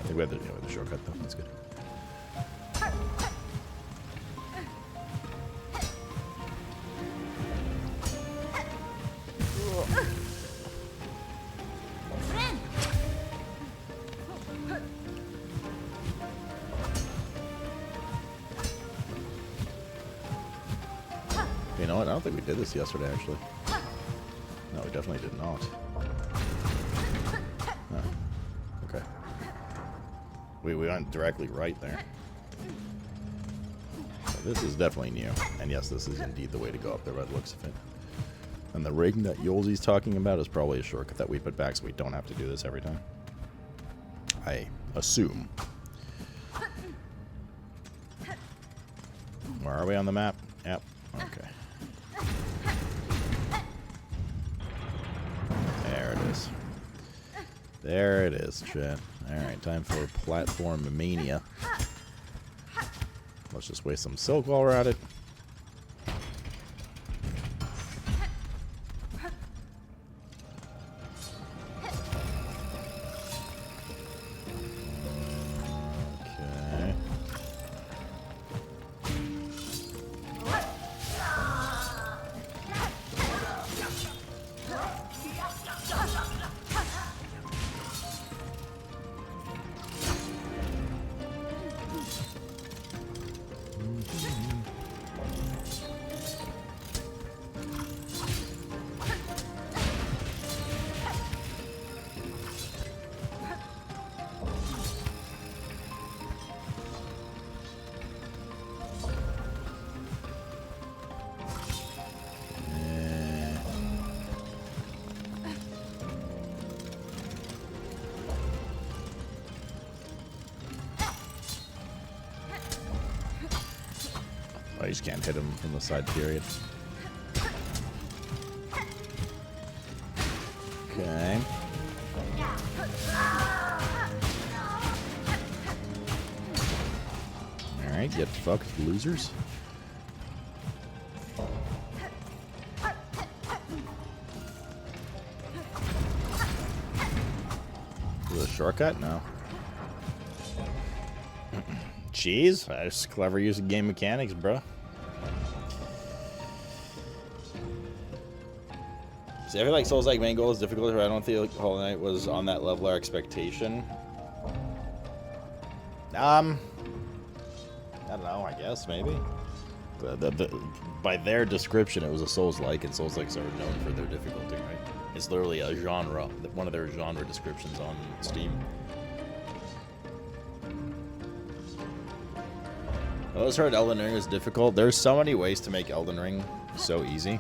think we have the shortcut though. That's good. You know what? I don't think we did this yesterday, actually. No, we definitely did not. Huh. Okay. We went directly right there. So this is definitely new. And yes, this is indeed the way to go up there by the looks of it. And the rig that Yolzi's talking about is probably a shortcut that we put back so we don't have to do this every time. I assume. Where are we on the map? Yep. Okay. There it is. There it is, chat. Alright, time for platform mania. Let's just waste some silk while we're at it. Okay. Oh, you just can't hit him from the side, period. Okay. Alright, get fucked, losers. Is it a shortcut? No. Jeez, that's clever use of game mechanics, bro. See, I feel like Souls-like main goal is difficult, but I don't feel like Hollow Knight was on that level of expectation. I don't know, I guess, maybe. By their description, it was a Souls-like, and Souls-likes are known for their difficulty, right? It's literally a genre, one of their genre descriptions on Steam. I always heard Elden Ring is difficult. There's so many ways to make Elden Ring so easy.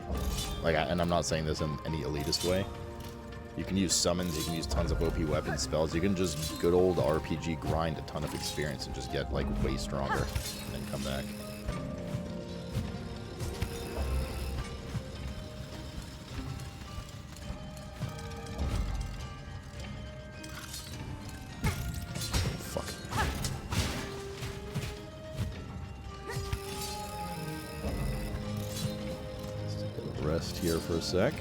Like, and I'm not saying this in any elitist way. You can use summons, you can use tons of OP weapon spells. You can just good old RPG grind a ton of experience and just get, like, way stronger and then come back. Here for a sec.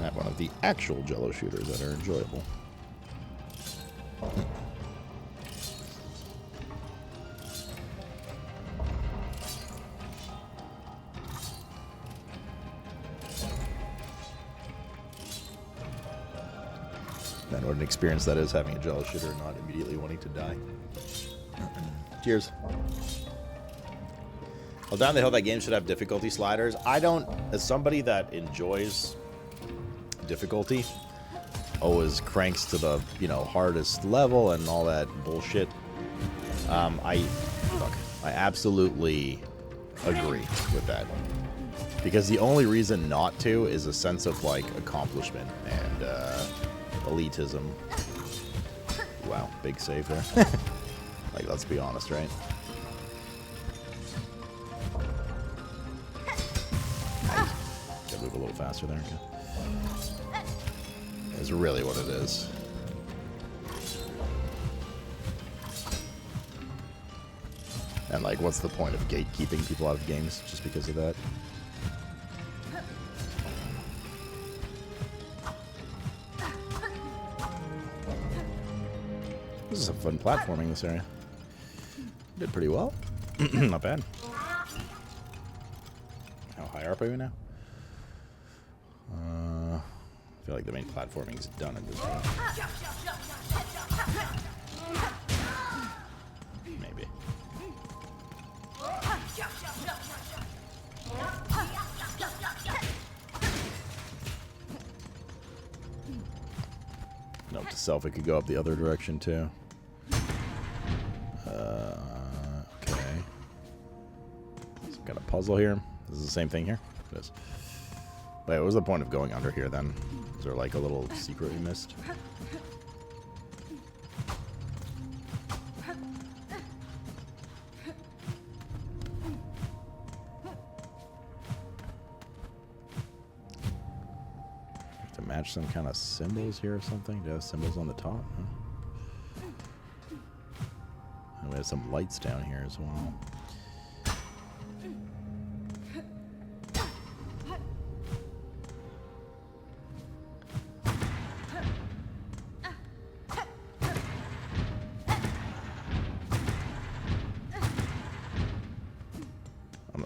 At one of the actual Jello shooters that are enjoyable. Man, what an experience that is, having a Jello shooter and not immediately wanting to die. Cheers. Well, down the hill, that game should have difficulty sliders. I don't, as somebody that enjoys difficulty, always cranks to the, you know, hardest level and all that bullshit. I absolutely agree with that. Because the only reason not to is a sense of, like, accomplishment and elitism. Wow, big save there. Like, let's be honest, right? Move a little faster there. Okay. Is really what it is. And like, what's the point of gatekeeping people out of games just because of that? This is some fun platforming in this area. Did pretty well. Not bad. How high are we now? I feel like the main platforming is done at this point. Maybe. Note to self, it could go up the other direction too. Okay. So got a puzzle here. This is the same thing here? It is. Wait, what was the point of going under here then? Is there like a little secret we missed? To match some kind of symbols here or something? Do you have symbols on the top? Huh? And we have some lights down here as well.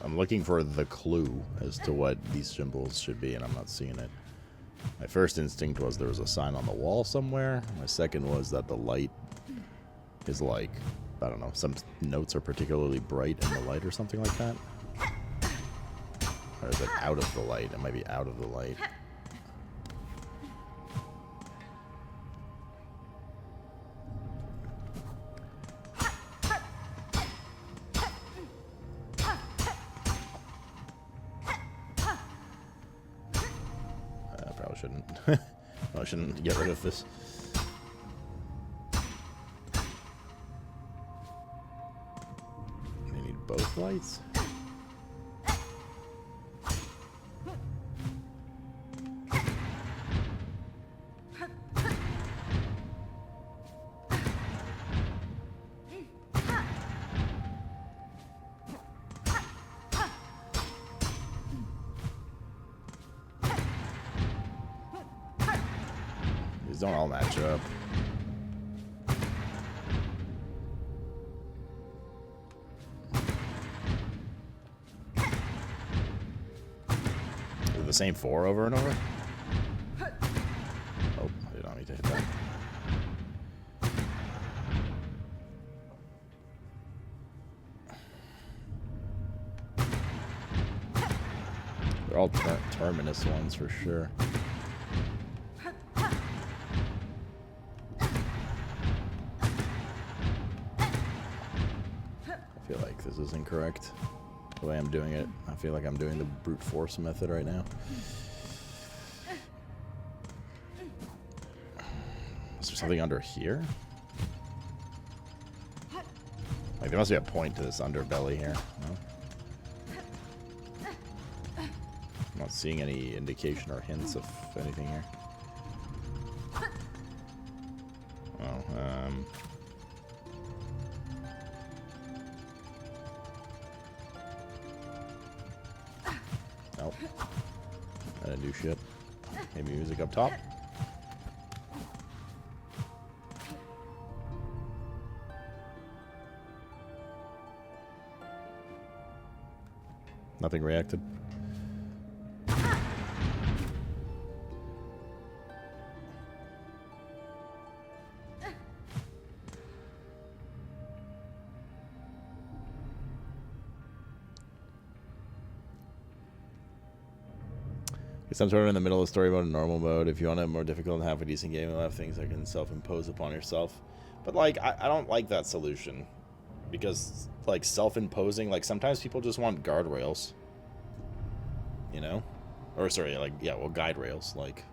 I'm looking for the clue as to what these symbols should be, and I'm not seeing it. My first instinct was there was a sign on the wall somewhere. My second was that the light is like, I don't know, some notes are particularly bright in the light or something like that. Or is it out of the light? It might be out of the light. I shouldn't get rid of this. They need both lights? These don't all match up. Is it the same 4 over and over? Oh, I did not mean to hit that. They're all terminus ones for sure. I feel like this is incorrect. The way I'm doing it, I feel like I'm doing the brute force method right now. Is there something under here? Like, there must be a point to this underbelly here. No? I'm not seeing any indication or hints of anything here. Oh, nope. I didn't do shit. Maybe music up top? Nothing reacted. I'm sort of in the middle of the story mode and normal mode. If you want a more difficult and have a decent game, you'll have things that can self-impose upon yourself. But, like, I don't like that solution. Because, like, self-imposing, like, sometimes people just want guardrails. You know? Or, sorry, like, yeah, well, guide rails. Like,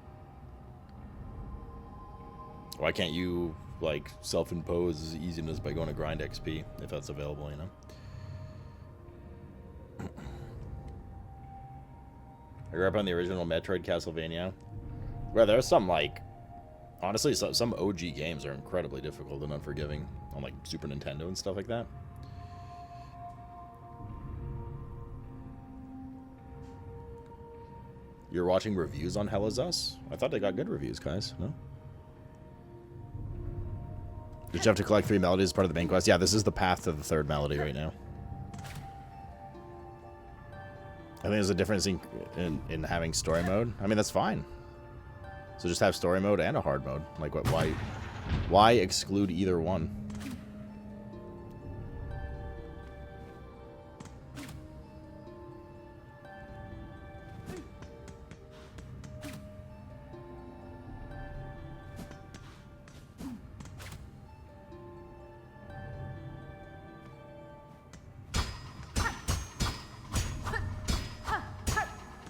why can't you, like, self-impose easiness by going to grind XP, if that's available, you know? I grew up on the original Metroid Castlevania. Well, there's some, like, honestly, some OG games are incredibly difficult and unforgiving on, like, Super Nintendo and stuff like that. You're watching reviews on Hell Is Us? I thought they got good reviews, guys. No? Did you have to collect 3 melodies as part of the main quest? Yeah, this is the path to the 3rd melody right now. I think there's a difference in having story mode. I mean, that's fine. So just have story mode and a hard mode. Like, what? Why exclude either one?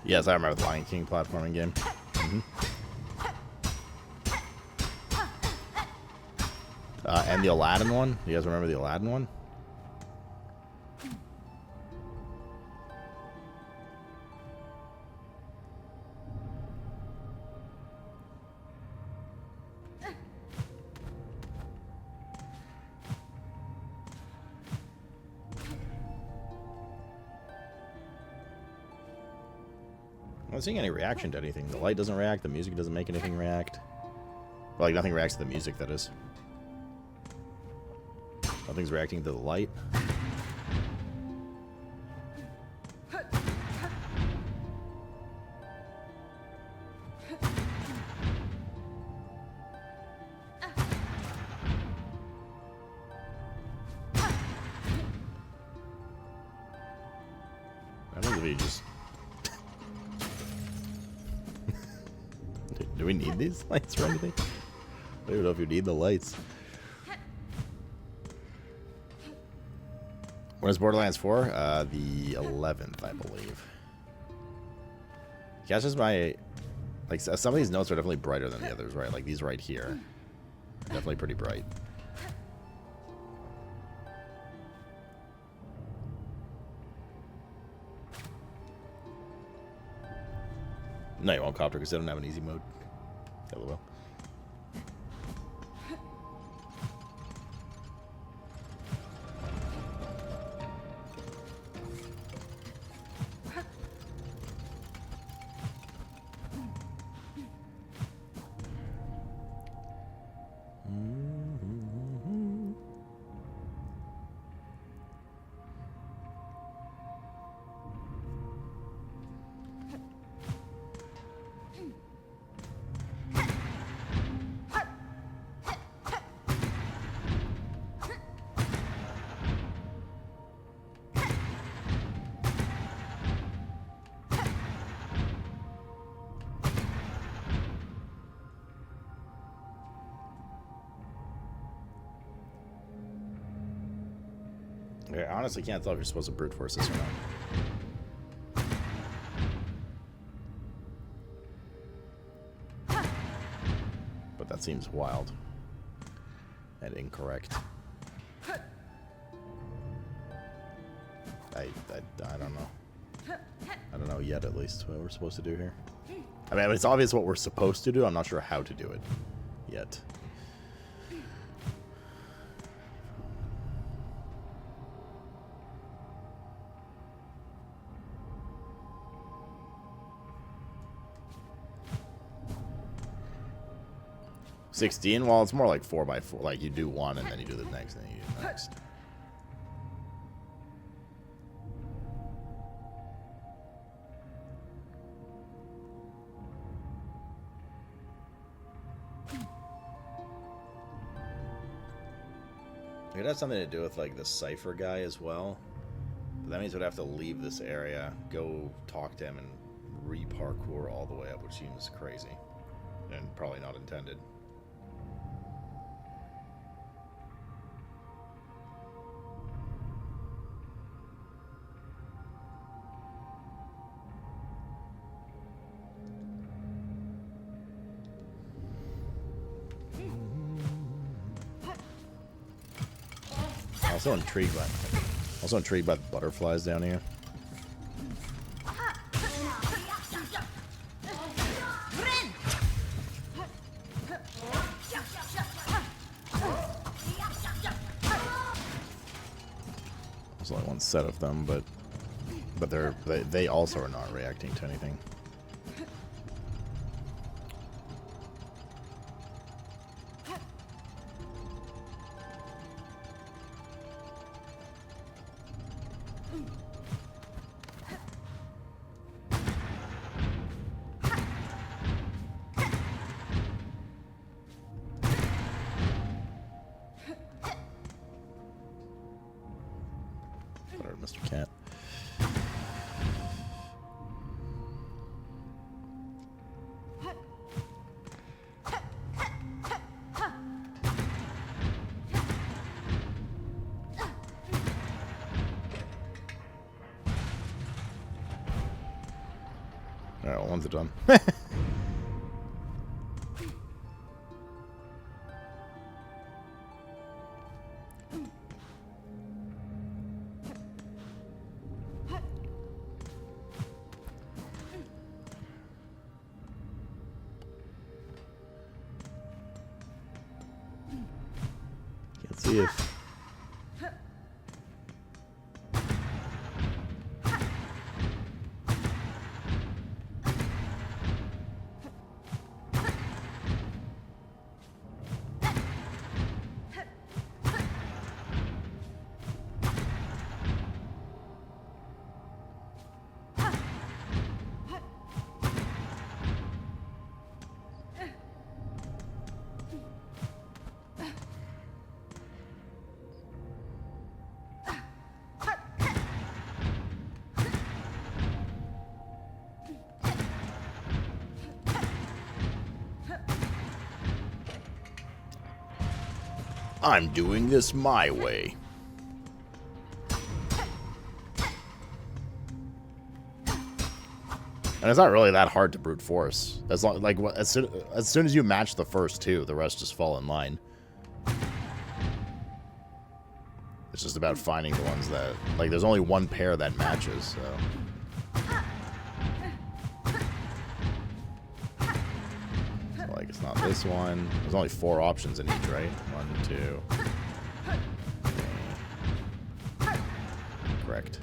Yes, I remember the Lion King platforming game. And the Aladdin one. You guys remember the Aladdin one? I'm not seeing any reaction to anything. The light doesn't react. The music doesn't make anything react. Well, like, nothing reacts to the music, that is. Nothing's reacting to the light. I don't know if you just... Do we need these lights or anything? I don't even know if you need the lights. When is Borderlands 4? The 11th, I believe. Yeah, it's just my... Like, some of these notes are definitely brighter than the others, right? Like, these right here. Definitely pretty bright. No, you won't copter because they don't have an easy mode. LOL. Okay, I honestly can't tell if you're supposed to brute force this or not. But that seems wild and incorrect. I don't know. I don't know yet, at least, what we're supposed to do here. I mean, it's obvious what we're supposed to do. I'm not sure how to do it yet. $16? Well, it's more like 4x4. Like, you do one, and then you do the next, and then you do the next. It has something to do with, like, the Cypher guy as well. But that means we'd have to leave this area, go talk to him, and re-parkour all the way up, which seems crazy. And probably not intended. Also intrigued by the butterflies down here. There's only one set of them, but they also are not reacting to anything. Mr. Cat. Alright, well, one's done. Let's see if... I'm doing this my way. And it's not really that hard to brute force. As long, like, as soon as you match the first two, the rest just fall in line. It's just about finding the ones that, like, there's only one pair that matches, so. So, like, it's not this one. There's only 4 options in each, right? 1, 2. 3. Correct.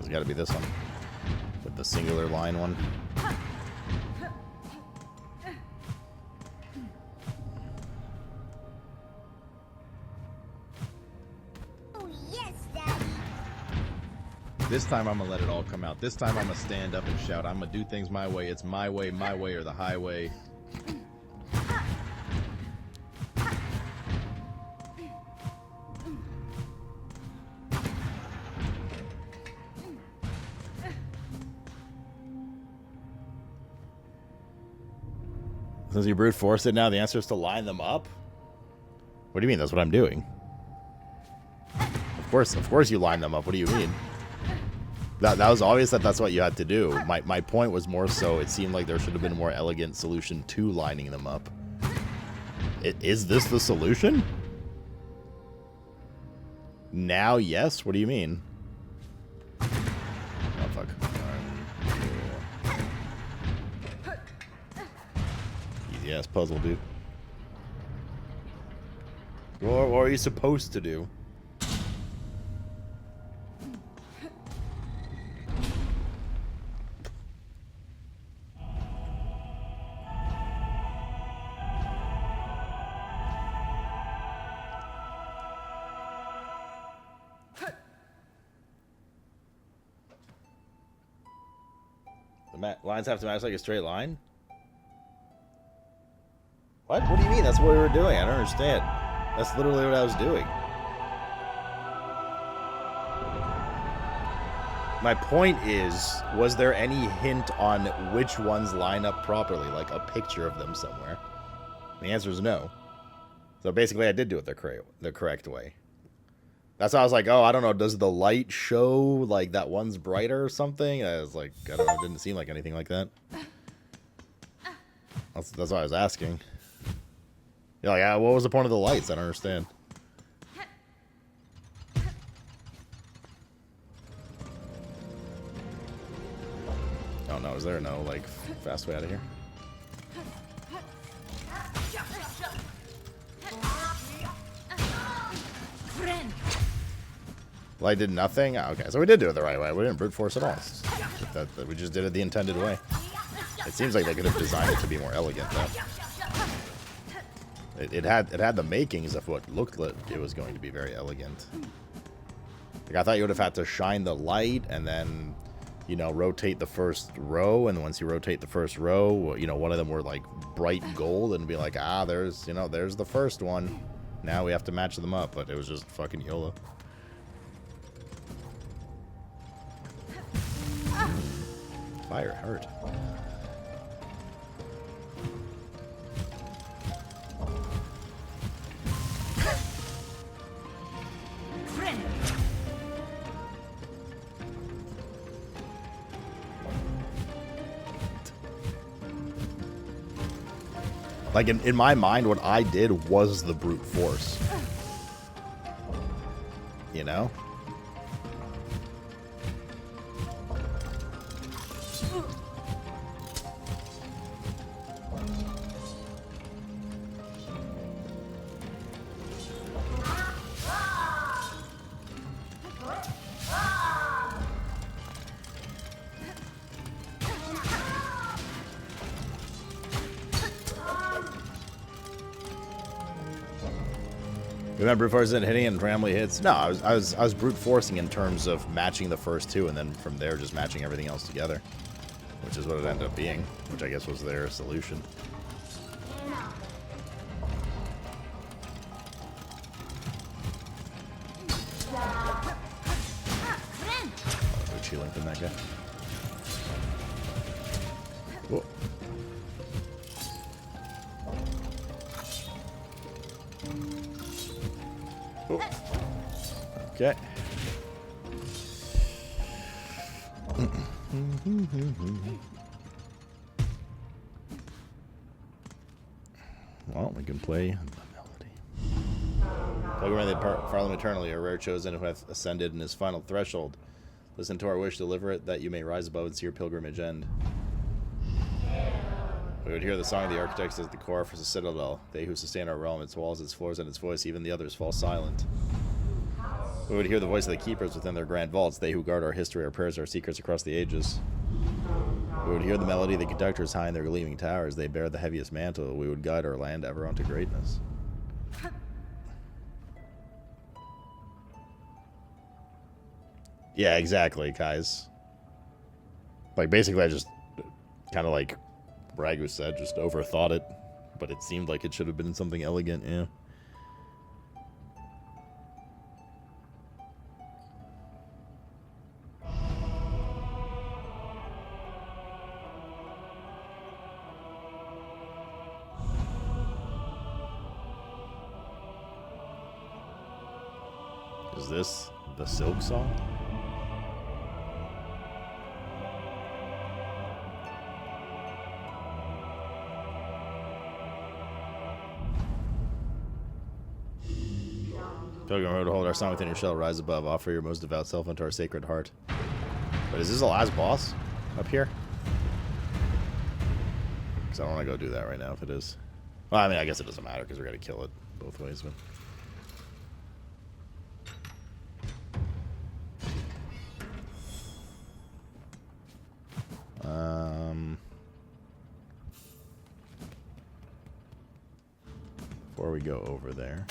Got to be this one with the singular line one. Oh, yes, Daddy. This time I'm gonna let it all come out. This time I'm gonna stand up and shout. I'm gonna do things my way. It's my way or the highway. Since you brute force it now, the answer is to line them up? What do you mean? That's what I'm doing. Of course you line them up. What do you mean? That was obvious that that's what you had to do. My point was more so it seemed like there should have been a more elegant solution to lining them up. Is this the solution? Now, yes? What do you mean? Oh, fuck. Yes, puzzle, dude. What are you supposed to do? The lines have to match like a straight line? What? What do you mean? That's what we were doing. I don't understand. That's literally what I was doing. My point is, was there any hint on which ones line up properly? Like a picture of them somewhere? The answer is no. So basically I did do it the correct way. That's why I was like, oh, I don't know, does the light show like that one's brighter or something? I was like, I don't know, it didn't seem like anything like that. That's why I was asking. You're like, what was the point of the lights? I don't understand. Oh no, is there no like fast way out of here? Light did nothing? Oh, okay, so we did do it the right way. We didn't brute force at all. We just did it the intended way. It seems like they could have designed it to be more elegant though. It had the makings of what looked like it was going to be very elegant. Like, I thought you would have had to shine the light and then, you know, rotate the first row, and once you rotate the first row, you know, one of them were like bright gold, and be like, ah, there's, you know, there's the first one. Now we have to match them up, but it was just fucking YOLO. Fire hurt. Like, in my mind, what I did was the brute force. You know? Remember, brute force isn't hitting and randomly hits. No, I was brute forcing in terms of matching the first two, and then from there just matching everything else together, which is what it ended up being, which I guess was their solution. She linked in that guy. Whoa. Okay. Well, we can play the melody. Pokemon the Parliament eternally, a rare chosen who hath ascended in his final threshold. Listen to our wish, deliver it, that you may rise above and see your pilgrimage end. We would hear the song of the architects as the core for the citadel. They who sustain our realm, its walls, its floors, and its voice, even the others fall silent. We would hear the voice of the keepers within their grand vaults, they who guard our history, our prayers, our secrets across the ages. We would hear the melody of the conductors high in their gleaming towers. They bear the heaviest mantle. We would guide our land ever onto greatness. Yeah, exactly, guys. Like, basically, I just kind of like Ragu said, just overthought it. But it seemed like it should have been something elegant, yeah. Is this the Silksong? Pilgrim Road, hold our song within your shell, rise above, offer your most devout self unto our sacred heart. But is this the last boss up here? Because I don't want to go do that right now if it is. Well, I mean, I guess it doesn't matter because we're going to kill it both ways, but... Before we go over there.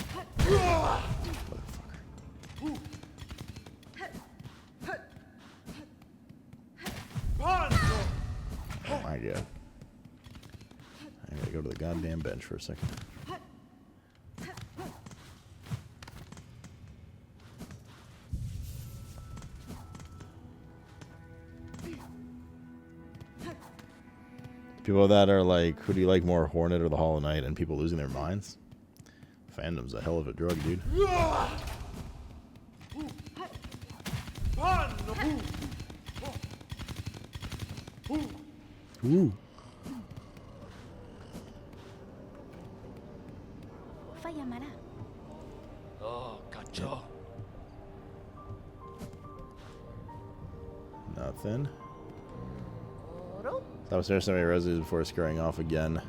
Motherfucker. Oh my god. I gotta go to the goddamn bench for a second. People that are like, who do you like more, Hornet or the Hollow Knight, and people losing their minds? Fandom's a hell of a drug, dude. Ooh. Oh, gotcha. Nothing. Stop upstairs, so many residues before scaring off again.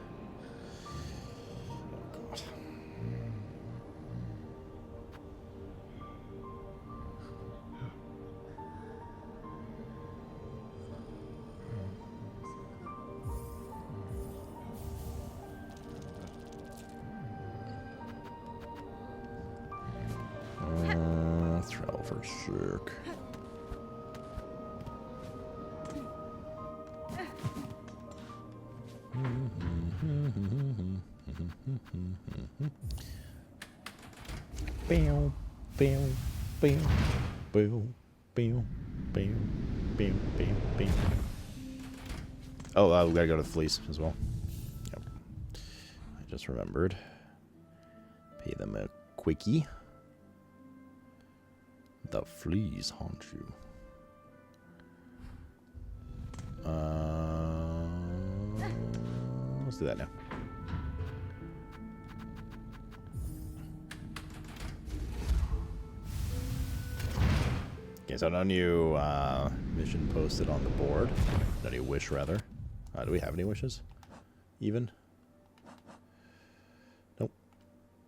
For sick. Bam, bam, bam, bam, bam, bam, bam, bam, bam. Oh, we gotta go to the fleece as well. Yep. I just remembered. Pay them a quickie. The fleas haunt you. Let's do that now. Okay, so no new mission posted on the board. No new wish, rather. Do we have any wishes? Even? Nope.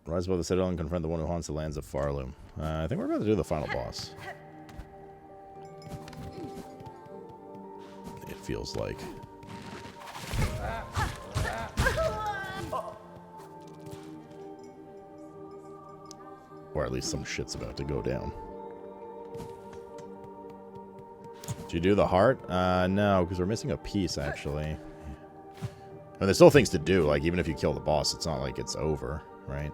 Rise above the citadel and confront the one who haunts the lands of Farloom. I think we're about to do the final boss. It feels like. Or at least some shit's about to go down. Did you do the heart? No, because we're missing a piece, actually. And there's still things to do. Like, even if you kill the boss, it's not like it's over, right?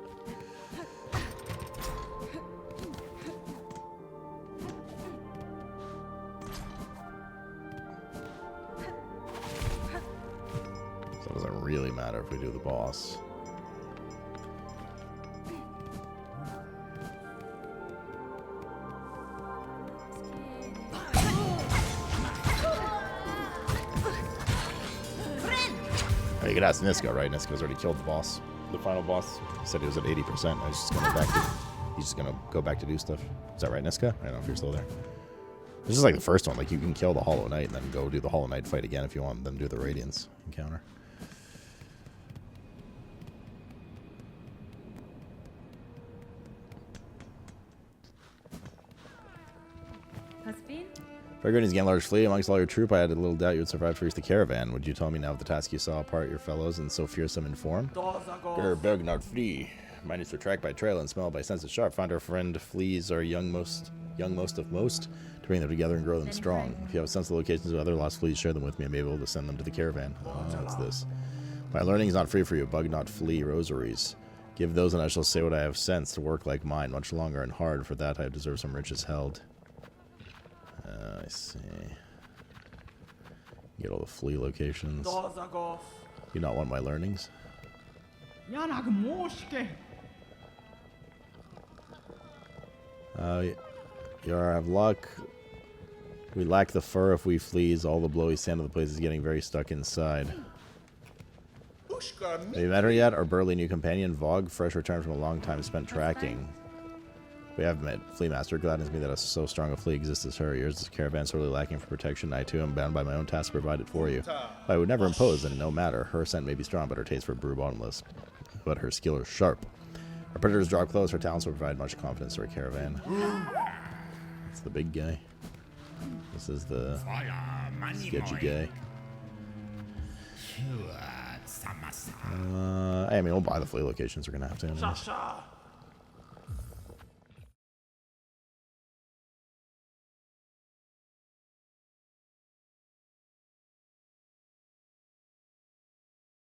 So it doesn't really matter if we do the boss. Oh, you could ask Niska, right? Niska's already killed the boss. The final boss. He said he was at 80%. I was just going back to... He's just gonna go back to do stuff. Is that right, Niska? I don't know if you're still there. This is like the first one. Like, you can kill the Hollow Knight and then go do the Hollow Knight fight again if you want, then do the Radiance encounter. Figuring he's getting a large fleet amongst all your troop, I had a little doubt you would survive to reach the caravan. Would you tell me now of the task you saw apart your fellows and so fearsome in form? Gerberg not flee. Minus retract by trail and smell by sense of sharp. Find our friend fleas are young most of most, to bring them together and grow them strong. If you have a sense of the locations of other lost fleas, share them with me. I may be able to send them to the caravan. What's this? My learning is not free for you. Bug not flee rosaries. Give those and I shall say what I have sense to work like mine, much longer and hard. For that I deserve some riches held. I see. Get all the flea locations. You not want my learnings? You have luck. We lack the fur if we fleas. All the blowy sand of the place is getting very stuck inside. Have you met her yet? Our burly new companion, Vogue, fresh returned from a long time spent tracking. We have met. Flea Master, gladdens me that so strong a flea exists as her. Yours is caravan sorely lacking for protection. I too am bound by my own task to provide it for you. I would never impose, and no matter. Her scent may be strong, but her taste for brew bottomless. But her skill is sharp. Our predators draw close. Her talents will provide much confidence to our caravan. It's the big guy. This is the sketchy guy. I mean, we'll buy the flea locations. We're gonna have to. Anyways.